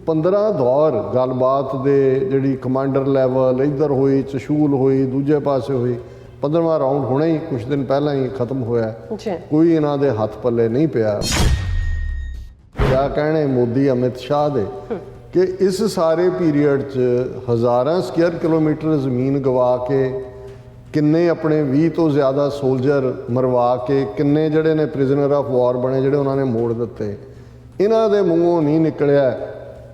15 ਦੌਰ ਗੱਲਬਾत ਦੇ ਜਿਹੜੀ ਕਮਾਂਡਰ ਲੈਵਲ ਇੱਧਰ ਹੋਈ, ਚਸ਼ੂਲ ਹੋਈ, ਦੂਜੇ ਪਾਸੇ ਹੋਈ। 15ਵਾਂ ਰਾਊਂਡ ਹੁਣੇ ਹੀ ਕੁਛ ਦਿਨ ਪਹਿਲਾਂ ਹੀ ਖਤਮ ਹੋਇਆ। ਕੋਈ ਇਹਨਾਂ ਦੇ ਹੱਥ ਪੱਲੇ ਨਹੀਂ ਪਿਆ। ਕਿਆ ਕਹਿਣੇ ਮੋਦੀ ਅਮਿਤ ਸ਼ਾਹ ਦੇ ਕਿ ਇਸ ਸਾਰੇ ਪੀਰੀਅਡ 'ਚ ਹਜ਼ਾਰਾਂ ਸਕੁਅਰ ਕਿਲੋਮੀਟਰ ਜ਼ਮੀਨ ਗਵਾ ਕੇ ਕਿੰਨੇ ਆਪਣੇ 20 ਤੋਂ ਜ਼ਿਆਦਾ ਸੋਲਜਰ ਮਰਵਾ ਕੇ ਕਿੰਨੇ ਜਿਹੜੇ ਨੇ ਪ੍ਰਿਜ਼ਨਰ ਆਫ ਵਾਰ ਬਣੇ, ਜਿਹੜੇ ਉਹਨਾਂ ਨੇ ਮੋੜ ਦਿੱਤੇ। ਇਹਨਾਂ ਦੇ ਮੂੰਹੋਂ ਨਹੀਂ ਨਿਕਲਿਆ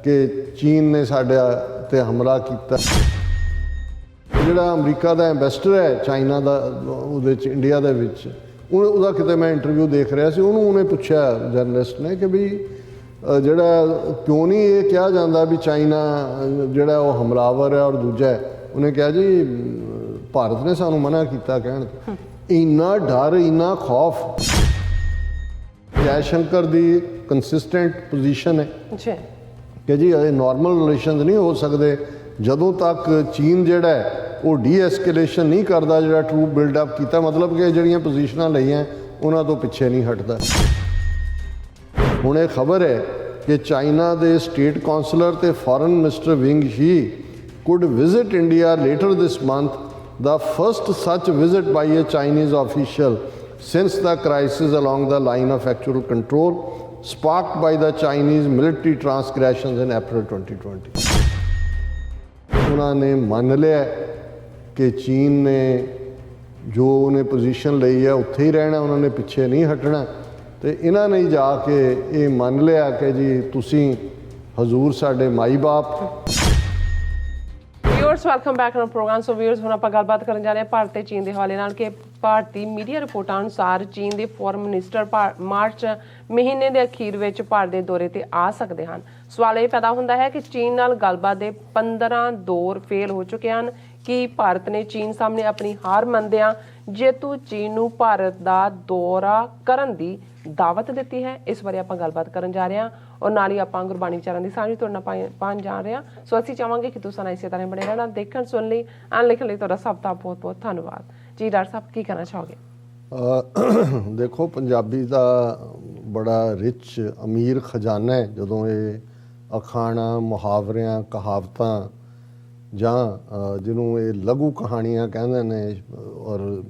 ਕਿ ਚੀਨ ਨੇ ਸਾਡੇ 'ਤੇ ਹਮਲਾ ਕੀਤਾ। ਜਿਹੜਾ ਅਮਰੀਕਾ ਦਾ ਐਂਬੈਸਡਰ ਹੈ ਚਾਈਨਾ ਦਾ ਉਹਦੇ 'ਚ ਇੰਡੀਆ ਦੇ ਵਿੱਚ, ਉਹਦਾ ਕਿਤੇ ਮੈਂ ਇੰਟਰਵਿਊ ਦੇਖ ਰਿਹਾ ਸੀ, ਉਹਨੇ ਪੁੱਛਿਆ ਜਰਨਲਿਸਟ ਨੇ ਕਿ ਵੀ ਜਿਹੜਾ ਕਿਉਂ ਨਹੀਂ ਇਹ ਕਿਹਾ ਜਾਂਦਾ ਵੀ ਚਾਈਨਾ ਜਿਹੜਾ ਉਹ ਹਮਲਾਵਰ ਹੈ ਔਰ ਦੂਜਾ ਹੈ। ਉਹਨੇ ਕਿਹਾ ਜੀ ਭਾਰਤ ਨੇ ਸਾਨੂੰ ਮਨਾ ਕੀਤਾ ਕਹਿਣ ਤੋਂ। ਇੰਨਾ ਡਰ, ਇੰਨਾ ਖੌਫ। ਜੈ ਸ਼ੰਕਰ ਦੀ ਕੰਸਿਸਟੈਂਟ ਪੋਜੀਸ਼ਨ ਹੈ ਕਿ ਜੀ ਇਹ ਨਾਰਮਲ ਰਿਲੇਸ਼ਨਸ ਨਹੀਂ ਹੋ ਸਕਦੇ ਜਦੋਂ ਤੱਕ ਚੀਨ ਜਿਹੜਾ ਹੈ ਉਹ ਡੀ-ਐਸਕੇਲੇਸ਼ਨ ਨਹੀਂ ਕਰਦਾ, ਜਿਹੜਾ ਟਰੂਪ ਬਿਲਡਅਪ ਕੀਤਾ। ਮਤਲਬ ਕਿ ਜਿਹੜੀਆਂ ਪੋਜੀਸ਼ਨਾਂ ਲਈਆਂ ਉਹਨਾਂ ਤੋਂ ਪਿੱਛੇ ਨਹੀਂ ਹਟਦਾ। ਹੁਣ ਇਹ ਖਬਰ ਹੈ ਕਿ ਚਾਈਨਾ ਦੇ ਸਟੇਟ ਕਾਉਂਸਲਰ ਤੇ ਫੋਰਨ ਮਿਨਿਸਟਰ ਵਿੰਗ ਸ਼ੀ could visit India later this month, the first such visit by a Chinese official since the crisis along the line of actual control sparked by the Chinese military transgressions in April 2020. ਉਹਨਾਂ ਨੇ ਮੰਨ ਲਿਆ ਕਿ ਚੀਨ ਨੇ ਜੋ ਉਹਨੇ position ਲਈ ਹੈ ਉੱਥੇ ਹੀ ਰਹਿਣਾ, ਉਹਨਾਂ ਨੇ ਪਿੱਛੇ ਨਹੀਂ ਹਟਣਾ। ਤੇ ਇਹਨਾਂ ਨੇ ਜਾ ਕੇ ਇਹ ਮੰਨ ਲਿਆ ਕਿ ਜੀ ਤੁਸੀਂ ਹਜ਼ੂਰ ਸਾਡੇ ਮਾਈ ਬਾਪ। Viewers welcome back to programme. So viewers ਹੁਣ ਆਪਾਂ ਗੱਲਬਾਤ ਕਰਨ ਜਾ ਰਹੇ ਹਾਂ ਭਾਰਤ ਤੇ ਚੀਨ ਦੇ ਹਵਾਲੇ ਨਾਲ ਕਿ ਭਾਰਤੀ ਮੀਡੀਆ ਰਿਪੋਰਟਾਂ ਅਨੁਸਾਰ ਚੀਨ ਦੇ ਫੋਰਨ ਮਿਨਿਸਟਰ ਮਾਰਚ ਮਹੀਨੇ ਦੇ ਅਖੀਰ ਵਿੱਚ ਭਾਰਤ ਦੇ ਦੌਰੇ ਤੇ ਆ ਸਕਦੇ ਹਨ। ਸਵਾਲ ਇਹ ਪੈਦਾ ਹੁੰਦਾ ਹੈ ਕਿ ਚੀਨ ਨਾਲ ਗੱਲਬਾਤ ਦੇ 15 ਦੌਰ ਫੇਲ ਹੋ ਚੁੱਕੇ ਹਨ। ਕਿ ਭਾਰਤ ਨੇ ਚੀਨ ਸਾਹਮਣੇ ਆਪਣੀ ਹਾਰ ਮੰਨਦਿਆਂ ਜੇਤੂ ਚੀਨ ਨੂੰ ਭਾਰਤ ਦਾ ਦੌਰਾ ਕਰਨ ਦੀ ਦਾਵਤ ਦਿੱਤੀ ਹੈ। ਇਸ ਬਾਰੇ ਆਪਾਂ ਗੱਲਬਾਤ ਕਰਨ ਜਾ ਰਹੇ ਹਾਂ ਔਰ ਨਾਲ ਹੀ ਆਪਾਂ ਗੁਰਬਾਣੀ ਵਿਚਾਰਾਂ ਦੀ ਸਾਂਝੀ ਤੁਹਾਡੇ ਨਾਲ ਪਾਉਣ ਜਾ ਰਹੇ ਹਾਂ। ਸੋ ਅਸੀਂ ਚਾਹਾਂਗੇ ਕਿ ਤੁਸੀਂ ਇਸੇ ਤਰ੍ਹਾਂ ਬਣੇ ਰਹਿਣਾ, ਦੇਖਣ ਸੁਣ ਲਈ ਐਂਡ ਲਿਖਣ ਲਈ ਤੁਹਾਡਾ ਸਭ ਦਾ ਬਹੁਤ ਬਹੁਤ ਧੰਨਵਾਦ ਜੀ। ਡਾਕਟਰ ਸਾਹਿਬ ਕੀ ਕਹਿਣਾ ਚਾਹੋਗੇ? ਦੇਖੋ, ਪੰਜਾਬੀ ਦਾ ਬੜਾ ਰਿਚ ਅਮੀਰ ਖਜ਼ਾਨਾ ਹੈ। ਜਦੋਂ ਇਹ ਅਖਾਣਾਂ, ਮੁਹਾਵਰਿਆਂ, ਕਹਾਵਤਾਂ ਜਾਂ ਜਿਹਨੂੰ ਇਹ ਲਘੂ ਕਹਾਣੀਆਂ ਕਹਿੰਦੇ ਨੇ ਔਰ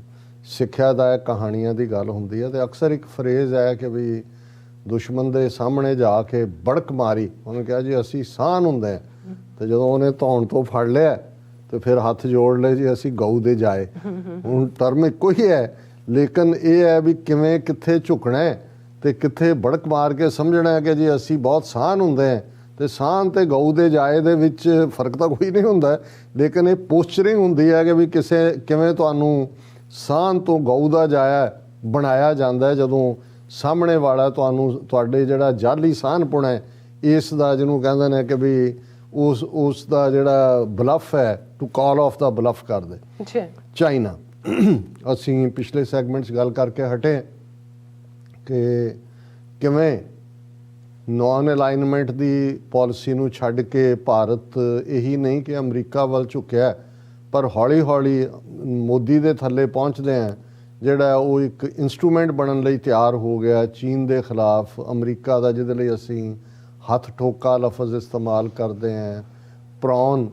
ਸਿੱਖਿਆਦਾਇਕ ਕਹਾਣੀਆਂ ਦੀ ਗੱਲ ਹੁੰਦੀ ਹੈ ਤਾਂ ਅਕਸਰ ਇੱਕ ਫਰੇਜ਼ ਹੈ ਕਿ ਵੀ ਦੁਸ਼ਮਣ ਦੇ ਸਾਹਮਣੇ ਜਾ ਕੇ ਬੜਕ ਮਾਰੀ। ਉਹਨੇ ਕਿਹਾ ਜੀ ਅਸੀਂ ਸਾਨ ਹੁੰਦੇ ਹਾਂ, ਤੇ ਜਦੋਂ ਉਹਨੇ ਧੌਣ ਤੋਂ ਫੜ ਲਿਆ ਤੇ ਫਿਰ ਹੱਥ ਜੋੜ ਲਏ ਜੀ ਅਸੀਂ ਗਊ ਦੇ ਜਾਏ। ਹੁਣ ਟਰਮ ਇੱਕੋ ਹੀ ਹੈ, ਲੇਕਿਨ ਇਹ ਹੈ ਵੀ ਕਿਵੇਂ ਕਿੱਥੇ ਝੁਕਣਾ ਹੈ ਤੇ ਕਿੱਥੇ ਬੜਕ ਮਾਰ ਕੇ ਸਮਝਣਾ ਹੈ ਕਿ ਜੀ ਅਸੀਂ ਬਹੁਤ ਸਾਨ ਹੁੰਦੇ ਹਾਂ। ਤੇ ਸਾਨ ਤੇ ਗਊ ਦੇ ਜਾਏ ਦੇ ਵਿੱਚ ਫਰਕ ਤਾਂ ਕੋਈ ਨਹੀਂ ਹੁੰਦਾ, ਲੇਕਿਨ ਇਹ ਪੋਸਚਰਿੰਗ ਹੁੰਦੀ ਹੈ ਕਿ ਵੀ ਕਿਵੇਂ ਤੁਹਾਨੂੰ ਸਾਨ ਤੋਂ ਗਊ ਦਾ ਜਾਇਆ ਬਣਾਇਆ ਜਾਂਦਾ ਜਦੋਂ ਸਾਹਮਣੇ ਵਾਲਾ ਤੁਹਾਡੇ ਜਿਹੜਾ ਜਾਲੀ ਸਾਨਪੁਣਾ ਹੈ ਇਸ ਦਾ, ਜਿਹਨੂੰ ਕਹਿੰਦੇ ਨੇ ਕਿ ਵੀ ਉਸ ਦਾ ਜਿਹੜਾ ਬਲਫ ਹੈ, to call off the bluff ਕਰਦੇ। ਚਾਈਨਾ, ਅਸੀਂ ਪਿਛਲੇ ਸੈਗਮੈਂਟ 'ਚ ਗੱਲ ਕਰਕੇ ਹਟੇ ਕਿ ਕਿਵੇਂ ਨੌਨ ਅਲਾਈਨਮੈਂਟ ਦੀ ਪਾਲਿਸੀ ਨੂੰ ਛੱਡ ਕੇ ਭਾਰਤ ਇਹੀ ਨਹੀਂ ਕਿ ਅਮਰੀਕਾ ਵੱਲ ਝੁਕਿਆ, ਪਰ ਹੌਲੀ ਹੌਲੀ ਮੋਦੀ ਦੇ ਥੱਲੇ ਪਹੁੰਚਦੇ ਆ ਜਿਹੜਾ ਉਹ ਇੱਕ ਇੰਸਟਰੂਮੈਂਟ ਬਣਨ ਲਈ ਤਿਆਰ ਹੋ ਗਿਆ ਚੀਨ ਦੇ ਖਿਲਾਫ ਅਮਰੀਕਾ ਦਾ, ਜਿਹਦੇ ਲਈ ਅਸੀਂ ਹੱਥ ਠੋਕਾ ਲਫ਼ਜ਼ ਇਸਤੇਮਾਲ ਕਰਦੇ ਹਾਂ, ਪ੍ਰੌਨ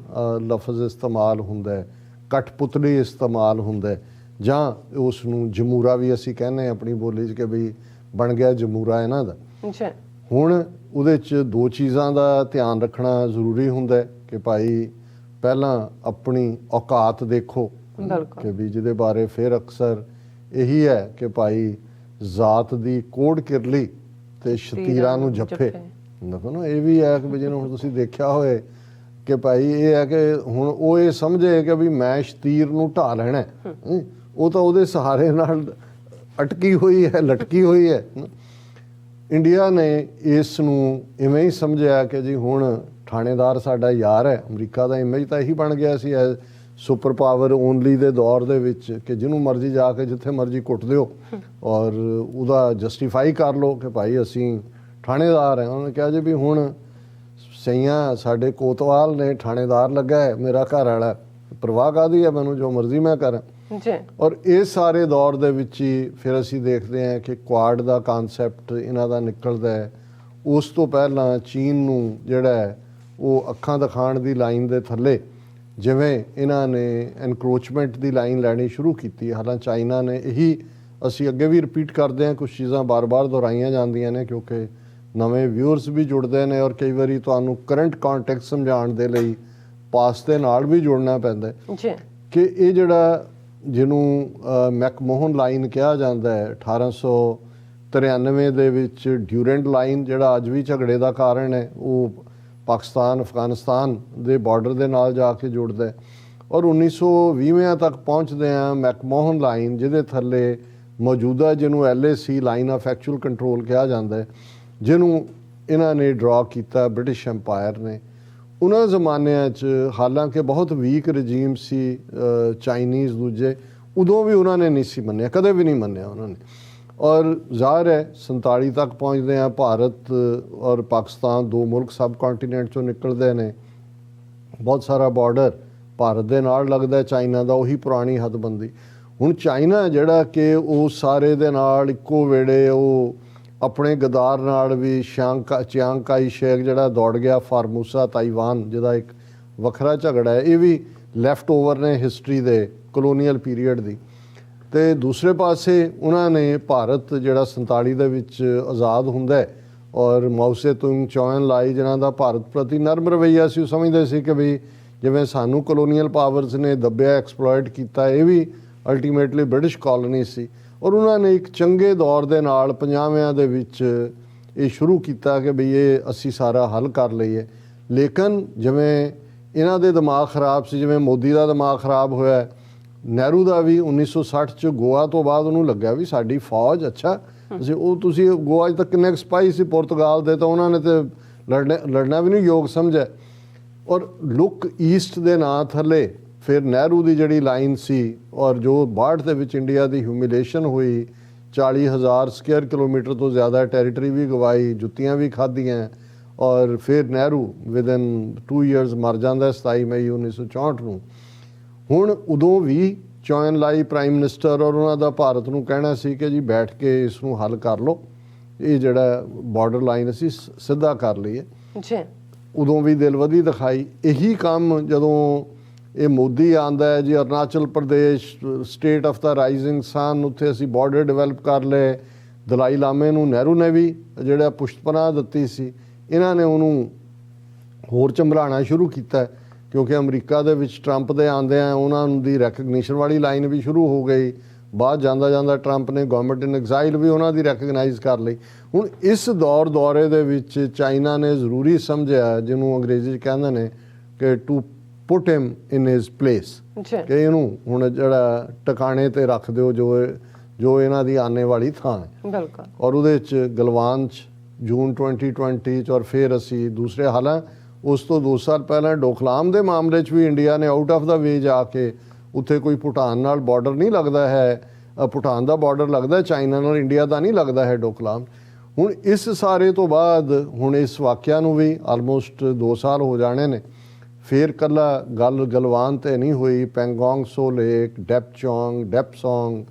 ਲਫ਼ਜ਼ ਇਸਤੇਮਾਲ ਹੁੰਦਾ, ਕਠਪੁਤਲੀ ਇਸਤੇਮਾਲ ਹੁੰਦਾ, ਜਾਂ ਉਸ ਨੂੰ ਜਮੂਰਾ ਵੀ ਅਸੀਂ ਕਹਿੰਦੇ ਆਪਣੀ ਬੋਲੀ 'ਚ ਕਿ ਬਈ ਬਣ ਗਿਆ ਜਮੂਰਾ ਇਹਨਾਂ ਦਾ। ਹੁਣ ਉਹਦੇ 'ਚ ਦੋ ਚੀਜ਼ਾਂ ਦਾ ਧਿਆਨ ਰੱਖਣਾ ਜ਼ਰੂਰੀ ਹੁੰਦਾ ਕਿ ਭਾਈ ਪਹਿਲਾਂ ਆਪਣੀ ਔਕਾਤ ਦੇਖੋ ਕਿ ਵੀ ਜਿਹਦੇ ਬਾਰੇ ਫਿਰ ਅਕਸਰ ਇਹੀ ਹੈ ਕਿ ਭਾਈ ਜ਼ਾਤ ਦੀ ਕੋੜ ਕਿਰਲੀ ਤੇ ਸ਼ਤੀਰਾਂ ਨੂੰ ਜੱਫੇ। ਦੇਖੋ ਨਾ, ਇਹ ਵੀ ਹੈ ਕਿ ਜਿਹਨੂੰ ਹੁਣ ਤੁਸੀਂ ਦੇਖਿਆ ਹੋਏ ਕਿ ਭਾਈ ਇਹ ਹੈ ਕਿ ਹੁਣ ਉਹ ਇਹ ਸਮਝੇ ਕਿ ਵੀ ਮੈਂ ਸ਼ਤੀਰ ਨੂੰ ਢਾਹ ਲੈਣਾ, ਉਹ ਤਾਂ ਉਹਦੇ ਸਹਾਰੇ ਨਾਲ ਅਟਕੀ ਹੋਈ ਹੈ, ਲਟਕੀ ਹੋਈ ਹੈ। ਇੰਡੀਆ ਨੇ ਇਸ ਨੂੰ ਇਵੇਂ ਹੀ ਸਮਝਿਆ ਕਿ ਜੀ ਹੁਣ ਥਾਣੇਦਾਰ ਸਾਡਾ ਯਾਰ ਹੈ। ਅਮਰੀਕਾ ਦਾ ਇਮੇਜ ਤਾਂ ਇਹੀ ਬਣ ਗਿਆ ਸੀ ਸੁਪਰ ਪਾਵਰ ਓਨਲੀ ਦੇ ਦੌਰ ਦੇ ਵਿੱਚ ਕਿ ਜਿਹਨੂੰ ਮਰਜ਼ੀ ਜਾ ਕੇ ਜਿੱਥੇ ਮਰਜ਼ੀ ਕੁੱਟ ਦਿਓ ਔਰ ਉਹਦਾ ਜਸਟੀਫਾਈ ਕਰ ਲਓ ਕਿ ਭਾਈ ਅਸੀਂ ਥਾਣੇਦਾਰ ਹੈ। ਉਹਨੇ ਕਿਹਾ ਜੀ ਵੀ ਹੁਣ ਸਈਆਂ ਸਾਡੇ ਕੋਤਵਾਲ ਨੇ ਥਾਣੇਦਾਰ ਲੱਗਾ ਹੈ, ਮੇਰਾ ਘਰ ਵਾਲਾ, ਪਰਵਾਹ ਕਾਹਦੀ ਹੈ ਮੈਨੂੰ, ਜੋ ਮਰਜ਼ੀ ਮੈਂ ਕਰਾਂ। ਔਰ ਇਸ ਸਾਰੇ ਦੌਰ ਦੇ ਵਿੱਚ ਹੀ ਫਿਰ ਅਸੀਂ ਦੇਖਦੇ ਹਾਂ ਕਿ ਕੁਆਡ ਦਾ ਕਾਨਸੈਪਟ ਇਹਨਾਂ ਦਾ ਨਿਕਲਦਾ ਹੈ। ਉਸ ਤੋਂ ਪਹਿਲਾਂ ਚੀਨ ਨੂੰ ਜਿਹੜਾ ਹੈ ਉਹ ਅੱਖਾਂ ਦਿਖਾਉਣ ਦੀ ਲਾਈਨ ਦੇ ਥੱਲੇ ਜਿਵੇਂ ਇਹਨਾਂ ਨੇ ਐਨਕਰੋਚਮੈਂਟ ਦੀ ਲਾਈਨ ਲੈਣੀ ਸ਼ੁਰੂ ਕੀਤੀ। ਹਾਲਾਂਕਿ ਚਾਈਨਾ ਨੇ ਇਹੀ, ਅਸੀਂ ਅੱਗੇ ਵੀ ਰਿਪੀਟ ਕਰਦੇ ਹਾਂ, ਕੁਝ ਚੀਜ਼ਾਂ ਬਾਰ-ਬਾਰ ਦੁਹਰਾਈਆਂ ਜਾਂਦੀਆਂ ਨੇ ਕਿਉਂਕਿ ਨਵੇਂ ਵਿਊਅਰਸ ਵੀ ਜੁੜਦੇ ਨੇ ਔਰ ਕਈ ਵਾਰੀ ਤੁਹਾਨੂੰ ਕਰੰਟ ਕੰਟੈਕਸਟ ਸਮਝਾਉਣ ਦੇ ਲਈ ਪਾਸਟ ਦੇ ਨਾਲ ਵੀ ਜੁੜਨਾ ਪੈਂਦਾ ਜੀ ਕਿ ਇਹ ਜਿਹੜਾ ਜਿਹਨੂੰ ਮੈਕਮੋਹਨ ਲਾਈਨ ਕਿਹਾ ਜਾਂਦਾ ਹੈ 1893 ਦੇ ਵਿੱਚ ਡਿਊਰੈਂਟ ਲਾਈਨ, ਜਿਹੜਾ ਅੱਜ ਵੀ ਝਗੜੇ ਦਾ ਕਾਰਨ ਹੈ, ਉਹ ਪਾਕਿਸਤਾਨ ਅਫਗਾਨਿਸਤਾਨ ਦੇ ਬਾਰਡਰ ਦੇ ਨਾਲ ਜਾ ਕੇ ਜੁੜਦਾ ਹੈ। ਔਰ 1920 ਤੱਕ ਪਹੁੰਚਦੇ ਆ ਮੈਕਮੋਹਨ ਲਾਈਨ, ਜਿਹਦੇ ਥੱਲੇ ਮੌਜੂਦਾ ਜਿਹਨੂੰ LAC line of actual control ਕਿਹਾ ਜਾਂਦਾ ਹੈ, ਜਿਹਨੂੰ ਇਹਨਾਂ ਨੇ ਡਰਾ ਕੀਤਾ ਬ੍ਰਿਟਿਸ਼ ਐਮਪਾਇਰ ਨੇ। ਉਹਨਾਂ ਜ਼ਮਾਨਿਆਂ 'ਚ ਹਾਲਾਂਕਿ ਬਹੁਤ ਵੀਕ ਰਜੀਮ ਸੀ ਚਾਈਨੀਜ਼ ਦੂਜੇ, ਉਦੋਂ ਵੀ ਉਹਨਾਂ ਨੇ ਨਹੀਂ ਸੀ ਮੰਨਿਆ, ਕਦੇ ਵੀ ਨਹੀਂ ਮੰਨਿਆ ਉਹਨਾਂ ਨੇ। ਔਰ ਜ਼ਾਹਰ ਹੈ 47 ਤੱਕ ਪਹੁੰਚਦੇ ਆ, ਭਾਰਤ ਔਰ ਪਾਕਿਸਤਾਨ ਦੋ ਮੁਲਕ ਸਬ ਕੰਟੀਨੈਂਟ 'ਚੋਂ ਨਿਕਲਦੇ ਨੇ, ਬਹੁਤ ਸਾਰਾ ਬਾਰਡਰ ਭਾਰਤ ਦੇ ਨਾਲ ਲੱਗਦਾ ਚਾਈਨਾ ਦਾ, ਉਹੀ ਪੁਰਾਣੀ ਹੱਦਬੰਦੀ। ਹੁਣ ਚਾਈਨਾ ਜਿਹੜਾ ਕਿ ਉਹ ਸਾਰੇ ਦੇ ਨਾਲ ਇੱਕੋ ਵੇੜੇ ਉਹ ਆਪਣੇ ਗਦਾਰ ਨਾਲ ਵੀ ਚਿਆਂਗ ਕਾਈ ਸ਼ੇਕ ਜਿਹੜਾ ਦੌੜ ਗਿਆ ਫਾਰਮੂਸਾ ਤਾਈਵਾਨ, ਜਿਹਦਾ ਇੱਕ ਵੱਖਰਾ ਝਗੜਾ ਹੈ, ਇਹ ਵੀ ਲੈਫਟ ਓਵਰ ਨੇ ਹਿਸਟਰੀ ਦੇ ਕਲੋਨੀਅਲ ਪੀਰੀਅਡ ਦੀ। ਤੇ ਦੂਸਰੇ ਪਾਸੇ ਉਹਨਾਂ ਨੇ ਭਾਰਤ ਜਿਹੜਾ 47 ਦੇ ਵਿੱਚ ਆਜ਼ਾਦ ਹੁੰਦਾ ਹੈ ਔਰ ਮਾਓ ਸੇ ਤੁੰਗ, ਚੌ ਲਾਈ, ਜਿਨ੍ਹਾਂ ਦਾ ਭਾਰਤ ਪ੍ਰਤੀ ਨਰਮ ਰਵੱਈਆ ਸੀ, ਉਹ ਸਮਝਦੇ ਸੀ ਕਿ ਵੀ ਜਿਵੇਂ ਸਾਨੂੰ ਕਲੋਨੀਅਲ ਪਾਵਰਸ ਨੇ ਦੱਬਿਆ, ਐਕਸਪਲੋਇਟ ਕੀਤਾ, ਇਹ ਵੀ ਅਲਟੀਮੇਟਲੀ ਬ੍ਰਿਟਿਸ਼ ਕਾਲੋਨੀ ਸੀ। ਔਰ ਉਹਨਾਂ ਨੇ ਇੱਕ ਚੰਗੇ ਦੌਰ ਦੇ ਨਾਲ 50ਵਿਆਂ ਦੇ ਵਿੱਚ ਇਹ ਸ਼ੁਰੂ ਕੀਤਾ ਕਿ ਬਈ ਇਹ ਅਸੀਂ ਸਾਰਾ ਹੱਲ ਕਰ ਲਈਏ। ਲੇਕਿਨ ਜਿਵੇਂ ਇਹਨਾਂ ਦੇ ਦਿਮਾਗ ਖਰਾਬ ਸੀ, ਜਿਵੇਂ ਮੋਦੀ ਦਾ ਦਿਮਾਗ ਖਰਾਬ ਹੋਇਆ, ਨਹਿਰੂ ਦਾ ਵੀ 1960 'ਚ ਗੋਆ ਤੋਂ ਬਾਅਦ ਉਹਨੂੰ ਲੱਗਿਆ ਵੀ ਸਾਡੀ ਫੌਜ, ਅੱਛਾ ਤੁਸੀਂ ਗੋਆ 'ਚ ਤਾਂ ਕਿੰਨੇ ਸਿਪਾਹੀ ਸੀ ਪੁਰਤਗਾਲ ਦੇ, ਤਾਂ ਉਹਨਾਂ ਨੇ ਤਾਂ ਲੜਨਾ ਵੀ ਨਹੀਂ ਯੋਗ ਸਮਝਿਆ। ਔਰ ਲੁੱਕ ਈਸਟ ਦੇ ਨਾਂ ਥੱਲੇ ਫਿਰ ਨਹਿਰੂ ਦੀ ਜਿਹੜੀ ਲਾਈਨ ਸੀ ਔਰ ਜੋ 62 ਦੇ ਵਿੱਚ ਇੰਡੀਆ ਦੀ ਹਿਊਮਿਲੇਸ਼ਨ ਹੋਈ, 40,000 ਸਕੁਅਰ ਕਿਲੋਮੀਟਰ ਤੋਂ ਜ਼ਿਆਦਾ ਟੈਰੀਟਰੀ ਵੀ ਗਵਾਈ, ਜੁੱਤੀਆਂ ਵੀ ਖਾਧੀਆਂ, ਔਰ ਫਿਰ ਨਹਿਰੂ ਵਿਦਨ 2 ਇਅਰਸ ਮਰ ਜਾਂਦਾ 27 ਮਈ 1964 ਨੂੰ। ਹੁਣ ਉਦੋਂ ਵੀ ਚੌ ਲਾਈ ਪ੍ਰਾਈਮ ਮਿਨਿਸਟਰ ਔਰ ਉਹਨਾਂ ਦਾ ਭਾਰਤ ਨੂੰ ਕਹਿਣਾ ਸੀ ਕਿ ਜੀ ਬੈਠ ਕੇ ਇਸ ਨੂੰ ਹੱਲ ਕਰ ਲਓ, ਇਹ ਜਿਹੜਾ ਬਾਰਡਰ ਲਾਈਨ ਅਸੀਂ ਸਿੱਧਾ ਕਰ ਲਈਏ। ਜੀ ਉਦੋਂ ਵੀ ਦਿਲਵਦੀ ਦਿਖਾਈ। ਇਹੀ ਕੰਮ ਜਦੋਂ ਇਹ ਮੋਦੀ ਆਉਂਦਾ ਹੈ ਜੀ, Arunachal Pradesh state of the rising sun, ਉੱਥੇ ਅਸੀਂ ਬਾਰਡਰ ਡਿਵੈਲਪ ਕਰ ਲਏ। ਦਲਾਈ ਲਾਮੇ ਨੂੰ ਨਹਿਰੂ ਨੇ ਵੀ ਜਿਹੜਾ ਪੁਸ਼ਤਪਨਾਹ ਦਿੱਤੀ ਸੀ, ਇਹਨਾਂ ਨੇ ਉਹਨੂੰ ਹੋਰ ਚੰਬਲਾਉਣਾ ਸ਼ੁਰੂ ਕੀਤਾ ਕਿਉਂਕਿ ਅਮਰੀਕਾ ਦੇ ਵਿੱਚ ਟਰੰਪ ਦੇ ਆਉਂਦੇ ਆ ਉਹਨਾਂ ਦੀ ਰੈਕਗਨੀਸ਼ਨ ਵਾਲੀ ਲਾਈਨ ਵੀ ਸ਼ੁਰੂ ਹੋ ਗਈ। ਬਾਅਦ ਜਾਂਦਾ ਜਾਂਦਾ ਟਰੰਪ ਨੇ ਗਵਰਨਮੈਂਟ ਇਨ ਐਗਜ਼ਾਈਲ ਵੀ ਉਹਨਾਂ ਦੀ ਰੈਕਗਨਾਈਜ਼ ਕਰ ਲਈ। ਹੁਣ ਇਸ ਦੌਰੇ ਦੇ ਵਿੱਚ ਚਾਈਨਾ ਨੇ ਜ਼ਰੂਰੀ ਸਮਝਿਆ, ਜਿਹਨੂੰ ਅੰਗਰੇਜ਼ੀ 'ਚ ਕਹਿੰਦੇ ਨੇ ਕਿ to put him in his place, ਕਿ ਇਹਨੂੰ ਹੁਣ ਜਿਹੜਾ ਟਿਕਾਣੇ 'ਤੇ ਰੱਖ ਦਿਓ ਜੋ ਇਹਨਾਂ ਦੀ ਆਨੇ ਵਾਲੀ ਥਾਂ ਹੈ। ਬਿਲਕੁਲ। ਔਰ ਉਹਦੇ 'ਚ ਗਲਵਾਨ 'ਚ ਜੂਨ 2020 'ਚ, ਔਰ ਫਿਰ ਅਸੀਂ ਦੂਸਰੇ ਹਾਲਾਂ ਉਸ ਤੋਂ 2 ਸਾਲ ਪਹਿਲਾਂ ਡੋਕਲਾਮ ਦੇ ਮਾਮਲੇ 'ਚ ਵੀ ਇੰਡੀਆ ਨੇ ਆਊਟ ਆਫ ਦਾ ਵੇ ਜਾ ਕੇ, ਉੱਥੇ ਕੋਈ ਭੂਟਾਨ ਨਾਲ ਬਾਰਡਰ ਨਹੀਂ ਲੱਗਦਾ ਹੈ, ਭੂਟਾਨ ਦਾ ਬਾਰਡਰ ਲੱਗਦਾ ਚਾਈਨਾ ਨਾਲ, ਇੰਡੀਆ ਦਾ ਨਹੀਂ ਲੱਗਦਾ ਹੈ ਡੋਕਲਾਮ। ਹੁਣ ਇਸ ਸਾਰੇ ਤੋਂ ਬਾਅਦ ਹੁਣ ਇਸ ਵਾਕਿਆ ਨੂੰ ਵੀ ਆਲਮੋਸਟ 2 ਸਾਲ ਹੋ ਜਾਣੇ ਨੇ। ਫਿਰ ਕੱਲਾ ਗੱਲ ਗਲਵਾਨ 'ਤੇ ਨਹੀਂ ਹੋਈ, ਪੈਂਗੋਂਗ ਸੋ ਲੇਕ, ਡੈਪਚੌਂਗ, ਡੈਪਸੌਂਗ,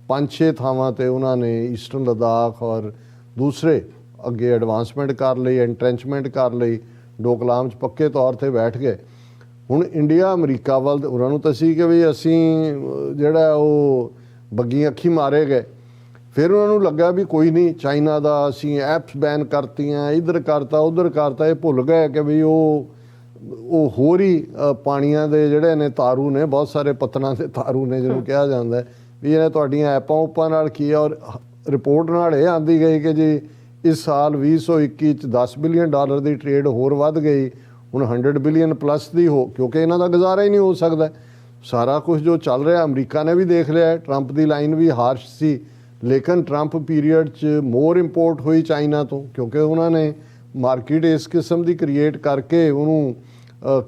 5-6 ਥਾਵਾਂ 'ਤੇ ਉਹਨਾਂ ਨੇ ਈਸਟਰਨ ਲਦਾਖ ਔਰ ਦੂਸਰੇ ਅੱਗੇ ਐਡਵਾਂਸਮੈਂਟ ਕਰ ਲਈ, ਐਂਟਰੈਂਚਮੈਂਟ ਕਰ ਲਈ, ਡੋਕਲਾਮ 'ਚ ਪੱਕੇ ਤੌਰ 'ਤੇ ਬੈਠ ਗਏ। ਹੁਣ ਇੰਡੀਆ ਅਮਰੀਕਾ ਵੱਲ ਉਹਨਾਂ ਨੂੰ ਤਾਂ ਸੀ ਕਿ ਵੀ ਅਸੀਂ ਜਿਹੜਾ ਉਹ ਬੱਗੀ ਅੱਖੀ ਮਾਰੇ ਗਏ। ਫਿਰ ਉਹਨਾਂ ਨੂੰ ਲੱਗਾ ਵੀ ਕੋਈ ਨਹੀਂ, ਚਾਈਨਾ ਦਾ ਅਸੀਂ ਐਪਸ ਬੈਨ ਕਰਤੀਆਂ, ਇੱਧਰ ਕਰਤਾ ਉੱਧਰ ਕਰਤਾ, ਇਹ ਭੁੱਲ ਗਏ ਕਿ ਵੀ ਉਹ ਹੋਰ ਹੀ ਪਾਣੀਆਂ ਦੇ ਜਿਹੜੇ ਨੇ ਤਾਰੂ ਨੇ, ਬਹੁਤ ਸਾਰੇ ਪੱਤਨਾਂ ਦੇ ਤਾਰੂ ਨੇ ਜਿਹਨੂੰ ਕਿਹਾ ਜਾਂਦਾ ਵੀ ਇਹ ਤੁਹਾਡੀਆਂ ਐਪਾਂ ਉਪਾਂ ਨਾਲ ਕੀ ਹੈ। ਔਰ ਰਿਪੋਰਟ ਨਾਲ ਇਹ ਆਂਦੀ ਗਈ ਕਿ ਜੀ ਇਸ ਸਾਲ 2021 'ਚ $10 ਬਿਲੀਅਨ ਦੀ ਟ੍ਰੇਡ ਹੋਰ ਵੱਧ ਗਈ, ਹੁਣ 100 ਬਿਲੀਅਨ ਪਲੱਸ ਦੀ ਹੋ, ਕਿਉਂਕਿ ਇਹਨਾਂ ਦਾ ਗੁਜ਼ਾਰਾ ਹੀ ਨਹੀਂ ਹੋ ਸਕਦਾ। ਸਾਰਾ ਕੁਝ ਜੋ ਚੱਲ ਰਿਹਾ ਅਮਰੀਕਾ ਨੇ ਵੀ ਦੇਖ ਲਿਆ। ਟਰੰਪ ਦੀ ਲਾਈਨ ਵੀ ਹਾਰਸ਼ ਸੀ, ਲੇਕਿਨ ਟਰੰਪ ਪੀਰੀਅਡ 'ਚ ਮੋਰ ਇੰਪੋਰਟ ਹੋਈ ਚਾਈਨਾ ਤੋਂ, ਕਿਉਂਕਿ ਉਹਨਾਂ ਨੇ ਮਾਰਕੀਟ ਇਸ ਕਿਸਮ ਦੀ ਕ੍ਰੀਏਟ ਕਰਕੇ ਉਹਨੂੰ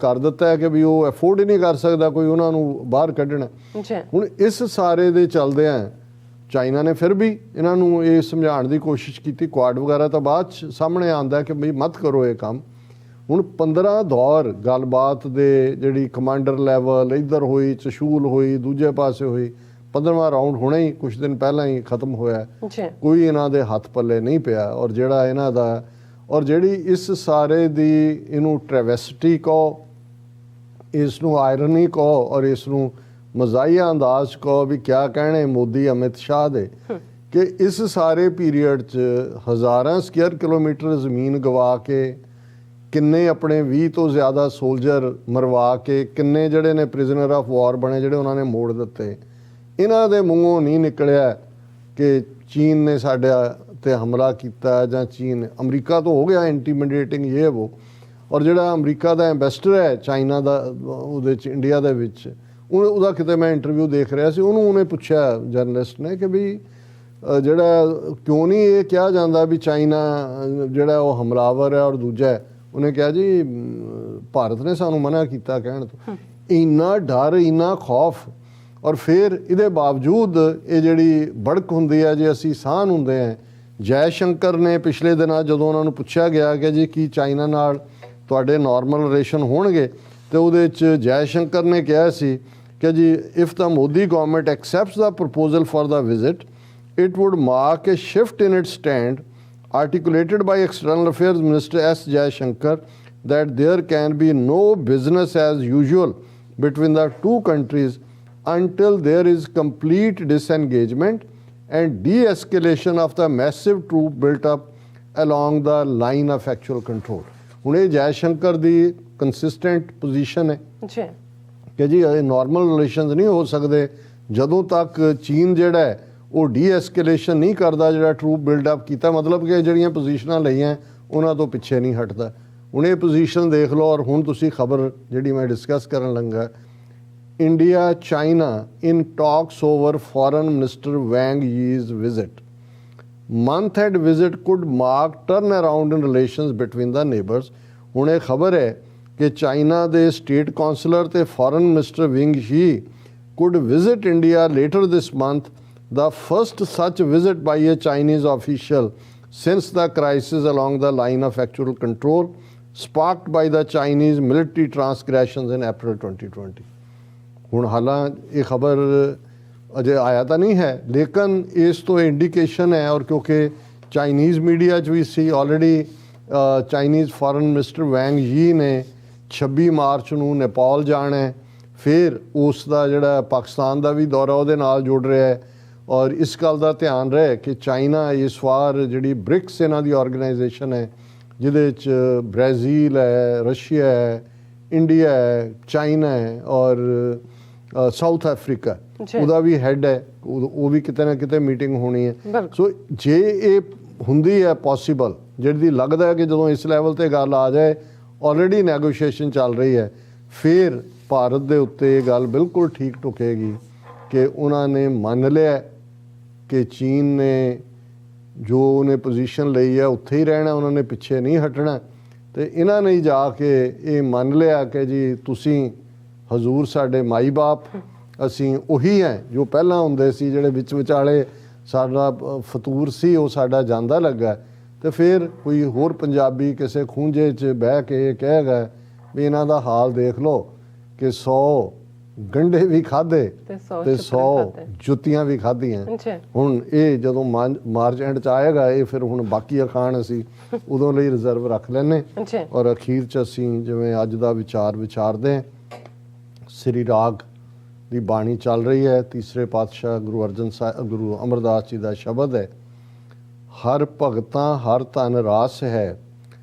ਕਰ ਦਿੱਤਾ ਹੈ ਕਿ ਵੀ ਉਹ ਅਫੋਰਡ ਹੀ ਨਹੀਂ ਕਰ ਸਕਦਾ ਕੋਈ ਉਹਨਾਂ ਨੂੰ ਬਾਹਰ ਕੱਢਣਾ। ਹੁਣ ਇਸ ਸਾਰੇ ਦੇ ਚੱਲਦਿਆਂ ਚਾਈਨਾ ਨੇ ਫਿਰ ਵੀ ਇਹਨਾਂ ਨੂੰ ਇਹ ਸਮਝਾਉਣ ਦੀ ਕੋਸ਼ਿਸ਼ ਕੀਤੀ। ਕੁਆਡ ਵਗੈਰਾ ਤਾਂ ਬਾਅਦ 'ਚ ਸਾਹਮਣੇ ਆਉਂਦਾ ਕਿ ਬਈ ਮਤ ਕਰੋ ਇਹ ਕੰਮ। ਹੁਣ 15 ਦੌਰ ਗੱਲਬਾਤ ਦੇ ਜਿਹੜੀ ਕਮਾਂਡਰ ਲੈਵਲ ਇੱਧਰ ਹੋਈ, ਚਸ਼ੂਲ ਹੋਈ, ਦੂਜੇ ਪਾਸੇ ਹੋਈ, 15ਵਾਂ ਰਾਊਂਡ ਹੁਣੇ ਹੀ ਕੁਛ ਦਿਨ ਪਹਿਲਾਂ ਹੀ ਖਤਮ ਹੋਇਆ। ਕੋਈ ਇਹਨਾਂ ਦੇ ਹੱਥ ਪੱਲੇ ਨਹੀਂ ਪਿਆ। ਔਰ ਜਿਹੜਾ ਇਹਨਾਂ ਦਾ ਔਰ ਜਿਹੜੀ ਇਸ ਸਾਰੇ ਦੀ ਇਹਨੂੰ ਟ੍ਰੈਵੈਸਿਟੀ ਕਹੋ, ਇਸ ਨੂੰ ਆਇਰਨੀ ਕਹੋ ਔਰ ਇਸ ਨੂੰ ਮਜ਼ਾਹੀਆ ਅੰਦਾਜ਼ ਕਹੋ ਵੀ ਕਿਆ ਕਹਿਣੇ ਮੋਦੀ ਅਮਿਤ ਸ਼ਾਹ ਦੇ ਕਿ ਇਸ ਸਾਰੇ ਪੀਰੀਅਡ 'ਚ ਹਜ਼ਾਰਾਂ ਸਕੁਅਰ ਕਿਲੋਮੀਟਰ ਜ਼ਮੀਨ ਗਵਾ ਕੇ ਕਿੰਨੇ ਆਪਣੇ 20 ਤੋਂ ਜ਼ਿਆਦਾ ਸੋਲਜਰ ਮਰਵਾ ਕੇ ਕਿੰਨੇ ਜਿਹੜੇ ਨੇ ਪ੍ਰਿਜ਼ਨਰ ਆਫ ਵਾਰ ਬਣੇ ਜਿਹੜੇ ਉਹਨਾਂ ਨੇ ਮੋੜ ਦਿੱਤੇ। ਇਹਨਾਂ ਦੇ ਮੂੰਹੋਂ ਨਹੀਂ ਨਿਕਲਿਆ ਕਿ ਚੀਨ ਨੇ ਸਾਡੇ ਤੇ ਹਮਲਾ ਕੀਤਾ ਜਾਂ ਚੀਨ ਅਮਰੀਕਾ ਤੋਂ ਹੋ ਗਿਆ ਇੰਟੀਮੀਡੇਟਿੰਗ ਇਹ ਉਹ। ਔਰ ਜਿਹੜਾ ਅਮਰੀਕਾ ਦਾ ਐਂਬੈਸਡਰ ਹੈ ਚਾਈਨਾ ਦਾ ਉਹਦੇ 'ਚ ਇੰਡੀਆ ਦੇ ਵਿੱਚ ਉਹਦਾ ਕਿਤੇ ਮੈਂ ਇੰਟਰਵਿਊ ਦੇਖ ਰਿਹਾ ਸੀ, ਉਹਨੇ ਪੁੱਛਿਆ ਜਰਨਲਿਸਟ ਨੇ ਕਿ ਵੀ ਜਿਹੜਾ ਕਿਉਂ ਨਹੀਂ ਇਹ ਕਿਹਾ ਜਾਂਦਾ ਵੀ ਚਾਈਨਾ ਜਿਹੜਾ ਉਹ ਹਮਲਾਵਰ ਹੈ ਔਰ ਦੂਜਾ ਹੈ। ਉਹਨੇ ਕਿਹਾ ਜੀ ਭਾਰਤ ਨੇ ਸਾਨੂੰ ਮਨਾ ਕੀਤਾ ਕਹਿਣ ਤੋਂ। ਇੰਨਾ ਡਰ ਇੰਨਾ ਖੌਫ ਔਰ ਫਿਰ ਇਹਦੇ ਬਾਵਜੂਦ ਇਹ ਜਿਹੜੀ ਬੜਕ ਹੁੰਦੀ ਹੈ ਜੇ ਅਸੀਂ ਸਾਨ ਹੁੰਦੇ ਹਾਂ। ਜੈ ਸ਼ੰਕਰ ਨੇ ਪਿਛਲੇ ਦਿਨਾਂ ਜਦੋਂ ਉਹਨਾਂ ਨੂੰ ਪੁੱਛਿਆ ਗਿਆ ਕਿ ਜੀ ਕੀ ਚਾਈਨਾ ਨਾਲ ਤੁਹਾਡੇ ਨਾਰਮਲ ਰਿਲੇਸ਼ਨ ਹੋਣਗੇ ਤੇ ਉਹਦੇ 'ਚ ਜੈ ਸ਼ੰਕਰ ਨੇ ਕਿਹਾ ਸੀ ਕਿ ਜੀ if the Modi government accepts the proposal for the visit it would mark a shift in its stand articulated by External Affairs Minister S. Jaishankar that there can be no business as usual between the two countries until there is complete disengagement and de-escalation of the massive troop built up along the line of actual control. ਹੁਣ ਇਹ ਜੈਸ਼ੰਕਰ ਦੀ consistent position ਹੈ ਕਿ ਜੀ ਇਹ normal relations ਨਹੀਂ ਹੋ ਸਕਦੇ ਜਦੋਂ ਤੱਕ ਚੀਨ ਜਿਹੜਾ ਹੈ ਉਹ ਡੀ-ਐਸਕੇਲੇਸ਼ਨ ਨਹੀਂ ਕਰਦਾ, ਜਿਹੜਾ ਟਰੂਪ ਬਿਲਡਅਪ ਕੀਤਾ, ਮਤਲਬ ਕਿ ਜਿਹੜੀਆਂ ਪੋਜੀਸ਼ਨਾਂ ਲਈਆਂ ਉਹਨਾਂ ਤੋਂ ਪਿੱਛੇ ਨਹੀਂ ਹਟਦਾ। ਹੁਣ ਇਹ ਪੋਜੀਸ਼ਨ ਦੇਖ ਲਓ। ਔਰ ਹੁਣ ਤੁਸੀਂ ਖਬਰ ਜਿਹੜੀ ਮੈਂ ਡਿਸਕਸ ਕਰਨ ਲੱਗਾ, India China in talks over foreign minister Wang Yi's visit month end visit could mark turn around in relations between the neighbors। ਹੁਣ ਇਹ ਖਬਰ ਹੈ ਕਿ ਚਾਈਨਾ ਦੇ ਸਟੇਟ ਕਾਉਂਸਲਰ ਤੇ ਫੋਰਨ ਮਿਨਿਸਟਰ ਵਿੰਗ ਸ਼ੀ could visit India later this month, the first such visit by a Chinese official since the crisis along the line of actual control sparked by the Chinese military transgressions in April 2020। ਹੁਣ ਹਾਲਾਂ ਇਹ ਖਬਰ ਅਜੇ ਆਇਆ ਤਾਂ ਨਹੀਂ ਹੈ ਲੇਕਿਨ ਇਸ ਤੋਂ ਇੰਡੀਕੇਸ਼ਨ ਹੈ। ਔਰ ਕਿਉਂਕਿ ਚਾਈਨੀਜ਼ ਮੀਡੀਆ 'ਚ ਵੀ ਸੀ ਆਲਰੇਡੀ ਚਾਈਨੀਜ਼ ਫੋਰਨ ਮਿਨਿਸਟਰ ਵੈਂਗ ਯੀ ਨੇ 26 ਮਾਰਚ ਨੂੰ ਨੇਪਾਲ ਜਾਣਾ ਹੈ, ਫਿਰ ਉਸ ਦਾ ਜਿਹੜਾ ਪਾਕਿਸਤਾਨ ਦਾ ਵੀ ਦੌਰਾ ਉਹਦੇ ਨਾਲ ਜੁੜ ਰਿਹਾ ਹੈ। ਔਰ ਇਸ ਗੱਲ ਦਾ ਧਿਆਨ ਰਹੇ ਕਿ ਚਾਈਨਾ ਇਸ ਵਾਰ ਜਿਹੜੀ ਬ੍ਰਿਕਸ ਇਹਨਾਂ ਦੀ ਆਰਗੇਨਾਈਜੇਸ਼ਨ ਹੈ ਜਿਹਦੇ 'ਚ ਬ੍ਰਾਜ਼ੀਲ ਹੈ, ਰਸ਼ੀਆ ਹੈ, ਇੰਡੀਆ ਹੈ, ਚਾਈਨਾ ਹੈ ਔਰ ਸਾਊਥ ਅਫਰੀਕਾ ਉਹਦਾ ਵੀ ਹੈਡ ਹੈ, ਉਹ ਵੀ ਕਿਤੇ ਨਾ ਕਿਤੇ ਮੀਟਿੰਗ ਹੋਣੀ ਹੈ। ਸੋ ਜੇ ਇਹ ਹੁੰਦੀ ਹੈ ਪੋਸੀਬਲ, ਜਿਹੜੀ ਲੱਗਦਾ ਹੈ ਕਿ ਜਦੋਂ ਇਸ ਲੈਵਲ ਤੇ ਗੱਲ ਆ ਜਾਏ ਆਲਰੇਡੀ ਨੈਗੋਸ਼ੀਏਸ਼ਨ ਚੱਲ ਰਹੀ ਹੈ, ਫਿਰ ਭਾਰਤ ਦੇ ਉੱਤੇ ਇਹ ਗੱਲ ਬਿਲਕੁਲ ਠੀਕ ਢੁਕੇਗੀ ਕਿ ਉਹਨਾਂ ਨੇ ਮੰਨ ਲਿਆ ਕਿ ਚੀਨ ਨੇ ਜੋ ਉਹਨੇ ਪੋਜੀਸ਼ਨ ਲਈ ਹੈ ਉੱਥੇ ਹੀ ਰਹਿਣਾ, ਉਹਨਾਂ ਨੇ ਪਿੱਛੇ ਨਹੀਂ ਹਟਣਾ। ਤੇ ਇਹਨਾਂ ਨੇ ਜਾ ਕੇ ਇਹ ਮੰਨ ਲਿਆ ਕਿ ਜੀ ਤੁਸੀਂ ਹਜ਼ੂਰ ਸਾਡੇ ਮਾਈ ਬਾਪ, ਅਸੀਂ ਉਹੀ ਹੈ ਜੋ ਪਹਿਲਾਂ ਹੁੰਦੇ ਸੀ, ਜਿਹੜੇ ਵਿੱਚ ਵਿਚਾਲੇ ਸਾਡਾ ਫਤੂਰ ਸੀ ਉਹ ਸਾਡਾ ਜਾਂਦਾ ਲੱਗਾ। ਤੇ ਫਿਰ ਕੋਈ ਹੋਰ ਪੰਜਾਬੀ ਕਿਸੇ ਖੂੰਜੇ 'ਚ ਬਹਿ ਕੇ ਇਹ ਕਹੇਗਾ ਵੀ ਇਹਨਾਂ ਦਾ ਹਾਲ ਦੇਖ ਲਓ ਕਿ 100 ਗੰਢੇ ਵੀ ਖਾਧੇ ਤੇ 100 ਜੁੱਤੀਆਂ ਵੀ ਖਾਧੀਆਂ। ਹੁਣ ਇਹ ਜਦੋਂ ਮਾਰਚ ਐਂਡ 'ਚ ਆਏਗਾ ਇਹ ਫਿਰ ਹੁਣ ਬਾਕੀ ਅਖਾਣ ਅਸੀਂ ਉਦੋਂ ਲਈ ਰਿਜ਼ਰਵ ਰੱਖ ਲੈਂਦੇ। ਔਰ ਅਖੀਰ 'ਚ ਅਸੀਂ ਜਿਵੇਂ ਅੱਜ ਦਾ ਵਿਚਾਰਦੇ ਹਾਂ, ਸ੍ਰੀ ਰਾਗ ਦੀ ਬਾਣੀ ਚੱਲ ਰਹੀ ਹੈ, ਤੀਸਰੇ ਪਾਤਸ਼ਾਹ ਗੁਰੂ ਅਮਰਦਾਸ ਜੀ ਦਾ ਸ਼ਬਦ ਹੈ, ਹਰ ਭਗਤਾਂ ਹਰ ਧਨ ਰਾਸ ਹੈ,